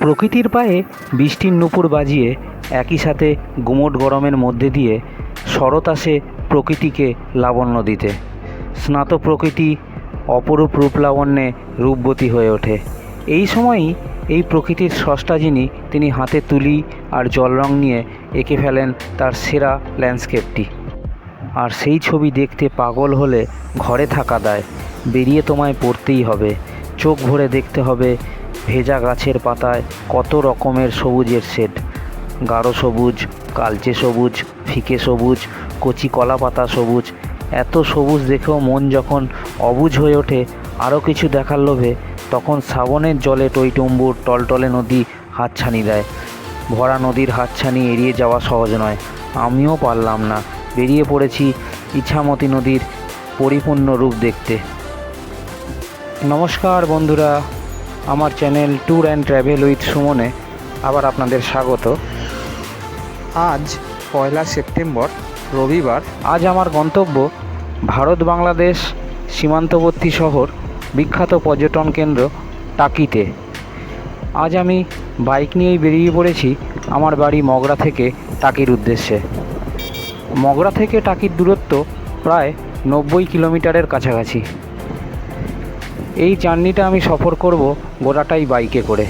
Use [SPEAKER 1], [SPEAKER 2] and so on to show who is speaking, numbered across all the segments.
[SPEAKER 1] প্রকৃতির পায়ে বৃষ্টির নূপুর বাজিয়ে একই সাথে গুমোট গরমের মধ্যে দিয়ে শরৎ আসে প্রকৃতিকে লাবণ্য দিতে। স্নাত প্রকৃতি অপরূপ রূপলাবণ্যে রূপবতী হয়ে ওঠে। এই সময়ই এই প্রকৃতির স্রষ্টা যিনি, তিনি হাতে তুলি আর জল রং নিয়ে এঁকে ফেলেন তার সেরা ল্যান্ডস্কেপটি। আর সেই ছবি দেখতে পাগল হলে ঘরে থাকা দায়, বেরিয়ে তোমায় পড়তেই হবে। চোখ ভরে দেখতে হবে ভেজা গাছের পাতায় কত রকমের সবুজের শেড। গাঢ় সবুজ, কালচে সবুজ, ফিকে সবুজ, কচি কলা পাতা সবুজ। এত সবুজ দেখেও মন যখন অবুঝ হয়ে ওঠে আরও কিছু দেখার লোভে, তখন শ্রাবণের জলে টইটুম্বুর টলটলে নদী হাতছানি দেয়। ভরা নদীর হাতছানি এড়িয়ে যাওয়া সহজ নয়। আমিও পারলাম না, বেরিয়ে পড়েছি ইছামতি নদীর পরিপূর্ণ রূপ দেখতে। নমস্কার বন্ধুরা, আমার channel tour and travel with সুমনে আবার আপনাদের স্বাগত।
[SPEAKER 2] আজ 1 সেপ্টেম্বর রবিবার।
[SPEAKER 1] আজ আমার গন্তব্য ভারত বাংলাদেশ সীমান্তবর্তী শহর, বিখ্যাত পর্যটন কেন্দ্র টাকিতে। আজ আমি বাইক নিয়েই বেরিয়ে পড়েছি আমার বাড়ি মগরা থেকে টাকির উদ্দেশ্যে। মগরা থেকে টাকির দূরত্ব প্রায় 90 কিলোমিটারের কাছাকাছি। এই জার্নিটা আমি সফর করব গোটাটাই বাইকে করে।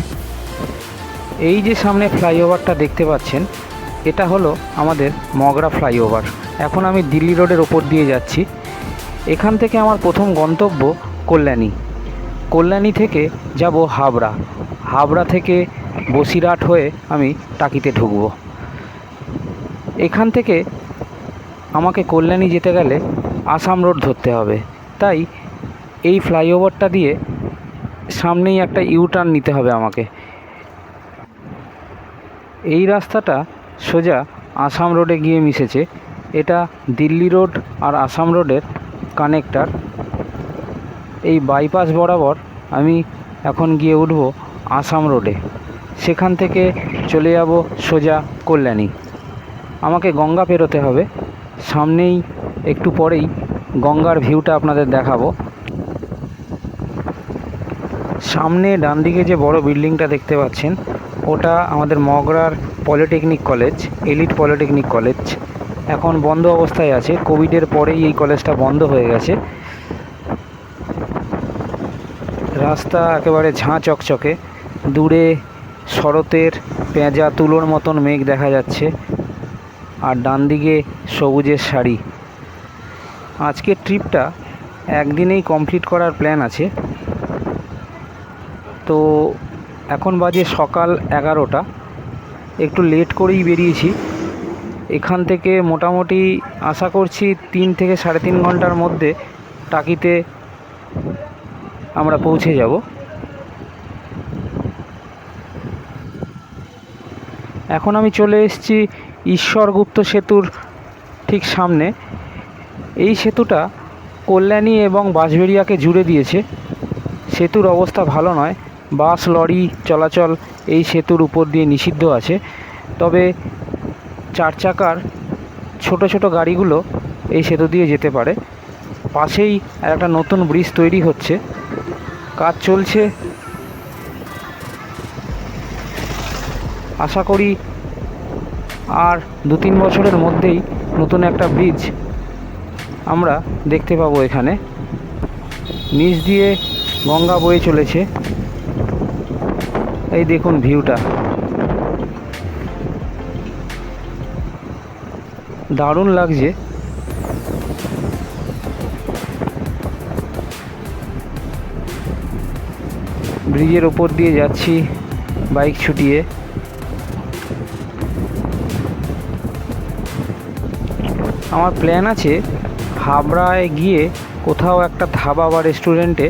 [SPEAKER 1] এই যে সামনে ফ্লাইওভারটা দেখতে পাচ্ছেন, এটা হলো আমাদের মগরা ফ্লাইওভার। এখন আমি দিল্লি রোডের ওপর দিয়ে যাচ্ছি। এখান থেকে আমার প্রথম গন্তব্য কল্যাণী। কল্যাণী থেকে যাব হাবড়া। হাবড়া থেকে বসিরহাট হয়ে আমি টাকিতে ঢুকব। এখান থেকে আমাকে কল্যাণী যেতে গেলে আসাম রোড ধরতে হবে, তাই এই ফ্লাইওভারটা দিয়ে সামনেই একটা ইউটার্ন নিতে হবে আমাকে। এই রাস্তাটা সোজা আসাম রোডে গিয়ে মিশেছে। এটা দিল্লি রোড আর আসাম রোডের কানেক্টর। এই বাইপাস বরাবর আমি এখন গিয়ে উঠব আসাম রোডে। সেখান থেকে চলে যাব সোজা কল্যাণী। আমাকে গঙ্গা পেরোতে হবে। সামনেই একটু পরেই গঙ্গার ভিউটা আপনাদের দেখাবো। সামনে ডান দিকে যে বড় বিল্ডিংটা দেখতে পাচ্ছেন, ওটা আমাদের মগরার polytechnic college, elite polytechnic college. এখন বন্ধ অবস্থায় আছে, কোভিডের পরেই এই কলেজটা বন্ধ হয়ে গেছে। রাস্তা একেবারে ঝাঁ চকচকে, দূরে শরতের পেঁজা তুলোর মতন মেঘ দেখা যাচ্ছে, আর ডান দিকে সবুজের শাড়ি। আজকের ট্রিপটা একদিনেই কমপ্লিট করার প্ল্যান আছে। তো এখন বাজে সকাল 11টা, একটু লেট করেই বেরিয়েছি। এখান থেকে মোটামুটি আশা করছি 3 থেকে 3.5 ঘন্টার মধ্যে টাকিতে আমরা পৌঁছে যাব। এখন আমি চলে এসেছি ঈশ্বরগুপ্ত সেতুর ঠিক সামনে। এই সেতুটা কল্যাণী এবং বাঁশবেড়িয়াকে জুড়ে দিয়েছে। সেতুর অবস্থা ভালো নয়, বাস লরি চলাচল এই সেতুর উপর দিয়ে নিষিদ্ধ আছে। তবে 4 চাকার ছোট ছোট গাড়িগুলো এই সেতু দিয়ে যেতে পারে। পাশেই একটা নতুন ব্রিজ তৈরি হচ্ছে, কাজ চলছে। আশা করি আর 2-3 বছরের মধ্যেই নতুন একটা ব্রিজ আমরা দেখতে পাবো এখানে। নিচ দিয়ে গঙ্গা বয়ে চলেছে। এই দেখুন ভিউটা, দারুণ লাগছে। ব্রিজের ওপর দিয়ে যাচ্ছি বাইক ছুটিয়ে। আমার প্ল্যান আছে হাবড়ায় গিয়ে কোথাও একটা ধাবা বা রেস্টুরেন্টে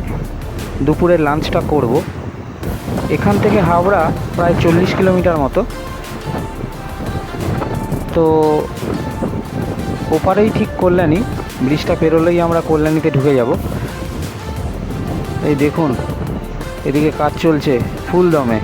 [SPEAKER 1] দুপুরের লাঞ্চটা করব। এখান থেকে হাবড়া প্রায় 40 কিলোমিটার মতো। তো ওপারেই ঠিক কল্যাণী, ব্রিজটা পেরোলেই আমরা কল্যাণীতে ঢুকে যাব। এই দেখুন এদিকে কাজ চলছে ফুল দমে।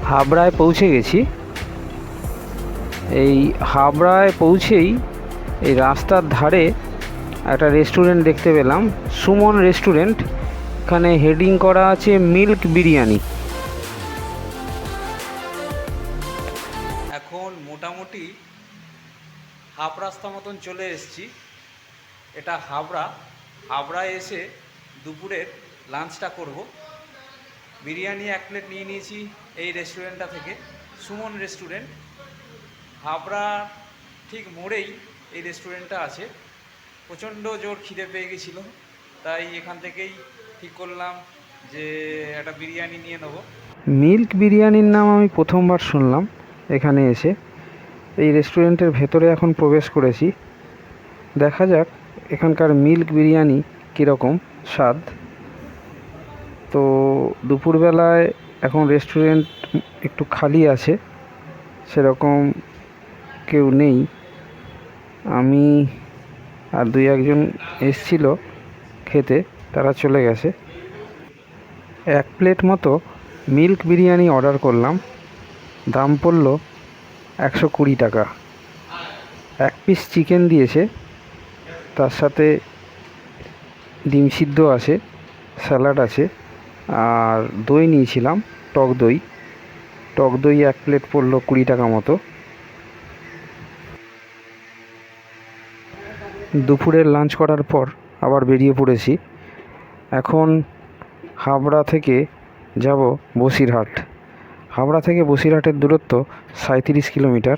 [SPEAKER 1] হাবড়ায় পৌঁছে গেছি। এই হাবড়ায় পৌঁছেই এই রাস্তার ধারে একটা রেস্টুরেন্ট দেখতে পেলাম, সুমন রেস্টুরেন্ট। এখানে হেডিং করা আছে মিল্ক বিরিয়ানি। এখন মোটামুটি হাফ রাস্তা মতন চলে এসেছি। এটা হাবড়ায় এসে দুপুরের লাঞ্চটা করব। বিরিয়ানি 1 প্লেট নিয়ে নিয়েছি এই রেস্টুরেন্টটা থেকে, সুমন রেস্টুরেন্ট। হাবড়া ঠিক মোড়েই এই রেস্টুরেন্টটা আছে। প্রচণ্ড জোর খিদে পেয়ে গেছিলো, তাই এখান থেকেই ঠিক করলাম যে একটা বিরিয়ানি নিয়ে নেব। মিল্ক বিরিয়ানির নাম আমি প্রথমবার শুনলাম এখানে এসে। এই রেস্টুরেন্টের ভেতরে এখন প্রবেশ করেছি, দেখা যাক এখানকার মিল্ক বিরিয়ানি কীরকম স্বাদ। তো দুপুরবেলায় এখন রেস্টুরেন্ট একটু খালি আছে, সেরকম কেউ নেই। আমি আর 2-1জন এসছিল খেতে, তারা চলে গেছে। 1 প্লেট মতো মিল্ক বিরিয়ানি অর্ডার করলাম, দাম পড়ল 120 টাকা। 1 পিস চিকেন দিয়েছে, তার সাথে ডিম সিদ্ধ আছে, স্যালাড আছে, আর দই নিয়েছিলাম, টক দই 1 প্লেট পড়ল 20 টাকা মতো। দুপুরের লাঞ্চ করার পর আবার বেরিয়ে পড়েছি। এখন হাবড়া থেকে যাব বসিরহাট। হাবড়া থেকে বসিরহাটের দূরত্ব 37 কিলোমিটার।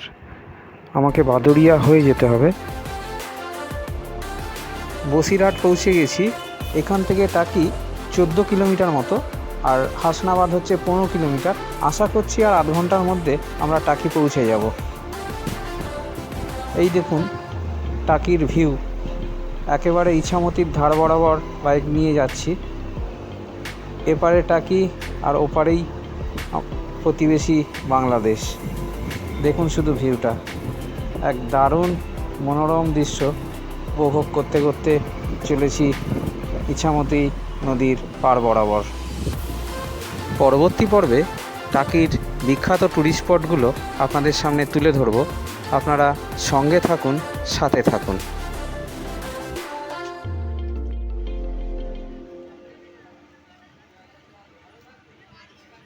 [SPEAKER 1] আমাকে বাদুড়িয়া হয়ে যেতে হবে। বসিরহাট পৌঁছে গেছি। এখান থেকে টাকি 14 কিলোমিটার মতো, আর হাসনাবাদ হচ্ছে 15 কিলোমিটার। আশা করছি আর আধ ঘন্টার মধ্যে আমরা টাকি পৌঁছে যাব। এই দেখুন টাকির ভিউ, একেবারে ইছামতির ধার বরাবর বাইক নিয়ে যাচ্ছি। এপারে টাকি আর ওপারেই প্রতিবেশী বাংলাদেশ। দেখুন শুধু ভিউটা, এক দারুণ মনোরম দৃশ্য উপভোগ করতে করতে চলেছি ইছামতি নদীর পার বরাবর। পরবর্তী পর্বে টাকির বিখ্যাত টুরিস্ট স্পটগুলো আপনাদের সামনে তুলে ধরব। আপনারা সঙ্গে থাকুন, সাথে থাকুন।